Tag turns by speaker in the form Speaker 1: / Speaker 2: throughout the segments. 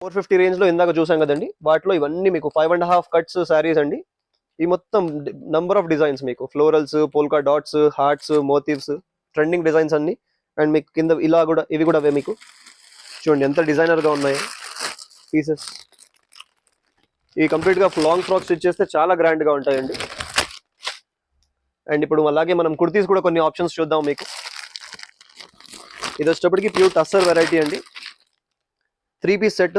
Speaker 1: 450 range లో ఇందాక చూసాం కదండి, వాటిలో ఇవన్నీ మీకు 5.5 కట్స్ శారీస్ అండి. ఈ మొత్తం నంబర్ ఆఫ్ డిజైన్స్ మీకు florals, polka dots, hearts, motifs, trending designs అన్ని. అండ్ మీకు కింద ఇలా కూడా ఇవి కూడా అవే మీకు చూడండి ఎంత డిజైనర్ గా ఉన్నాయి పీసెస్. ఇవి కంప్లీట్ గా లాంగ్ ఫ్రాక్స్ స్టిచ్ చేస్తే చాలా గ్రాండ్ గా ఉంటాయండి. అండ్ ఇప్పుడు అలాగే మనం కుర్తీస్ కూడా కొన్ని ఆప్షన్స్ చూద్దాం మీకు. ఇది వచ్చేటప్పటికి ప్యూర్ టస్సర్ వెరైటీ అండి. 3 పీస్ సెట్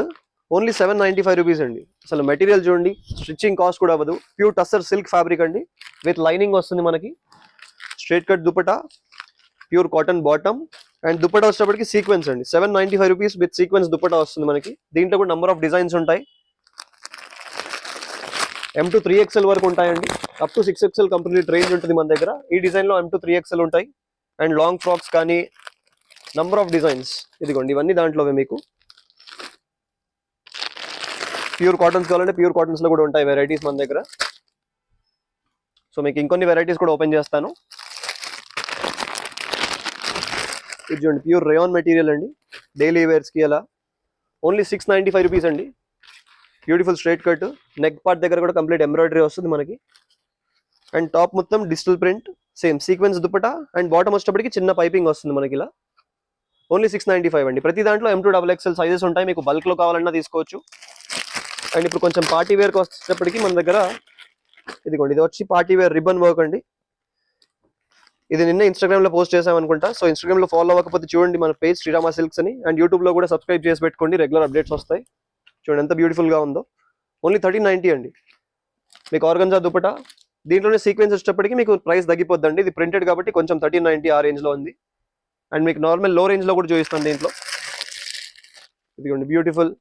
Speaker 1: ఓన్లీ 795 రూపీస్ అండి. అసలు మెటీరియల్ చూడండి, స్టిచ్చింగ్ కాస్ట్ కూడా అవ్వదు. ప్యూర్ టస్సర్ సిల్క్ ఫ్యాబ్రిక్ అండి, విత్ లైనింగ్ వస్తుంది మనకి. Straight cut dupatta, pure cotton bottom. And dupatta వచ్చేటప్పటికి సీక్వెన్స్ అండి. 795 రూపీస్ విత్ సీక్వెన్స్ దుపట్టా వస్తుంది మనకి. దీంట్లో కూడా నంబర్ ఆఫ్ డిజైన్స్ ఉంటాయి. M to 3XL వరకు ఉంటాయండి. Up to 6XL complete range ఉంటుంది మన దగ్గర. ఈ డిజైన్ లో M to 3XL ఉంటాయి. అండ్ లాంగ్ ఫ్రాక్స్ కానీ నంబర్ ఆఫ్ డిజైన్స్ ఇదిగోండి, ఇవన్నీ దాంట్లోవే మీకు. ప్యూర్ కాటన్స్ కావాలంటే ప్యూర్ కాటన్స్ లో కూడా ఉంటాయి వెరైటీస్ మన దగ్గర. సో మీకు ఇంకొన్ని వెరైటీస్ కూడా ఓపెన్ చేస్తాను. ఇది చూడండి, ప్యూర్ రేయాన్ మెటీరియల్ అండి, డైలీ వేర్స్ కి అలా. ఓన్లీ 695 రూపీస్ అండి. Beautiful straight cut, neck part దగ్గర కూడా కంప్లీట్ ఎంబ్రాయిడరీ వస్తుంది మనకి. అండ్ టాప్ మొత్తం digital print, same sequence dupatta. And bottom వచ్చేటప్పటికి చిన్న పైపింగ్ వస్తుంది మనకి ఇలా. ఓన్లీ 695 అండి. ప్రతి దాంట్లో M to XXL సైజెస్ ఉంటాయి, మీకు బల్క్ లో కావాలన్నా తీసుకోవచ్చు. అండ్ ఇప్పుడు కొంచెం పార్టీ వేర్కి వచ్చేటప్పటికి మన దగ్గర ఇదిగోండి, ఇది వచ్చి పార్టీ వేర్ రిబ్బన్ వర్క్ అండి. ఇది నిన్న ఇన్స్టాగ్రామ్ లో పోస్ట్ చేసాం అనుకుంటా. సో ఇన్స్టాగ్రామ్ లో ఫాలో అవ్వకపోతే చూడండి మన పేజ్ శ్రీరామ సిల్క్స్ అని. అండ్ యూట్యూబ్ లో కూడా సబ్స్క్రైబ్ చేసి పెట్టుకోండి, రెగ్యులర్ అప్డేట్స్ వస్తాయి. చూడండి ఎంత బ్యూటిఫుల్ గా ఉందో. ఓన్లీ 1390 అండి. మీకు ఆర్గంజా దుపట్టా, దీంట్లోనే సీక్వెన్స్ వచ్చేటప్పటికి మీకు ప్రైస్ తగ్గిపోద్దండి. ఇది ప్రింటెడ్ కాబట్టి కొంచెం 1390 ఆ రేంజ్ లో ఉంది. అండ్ మీకు నార్మల్ లో రేంజ్ లో కూడా చూపిస్తాను దీంట్లో. ఇదిగోండి బ్యూటిఫుల్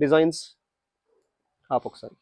Speaker 1: డిజైన్స్. ఒకసారి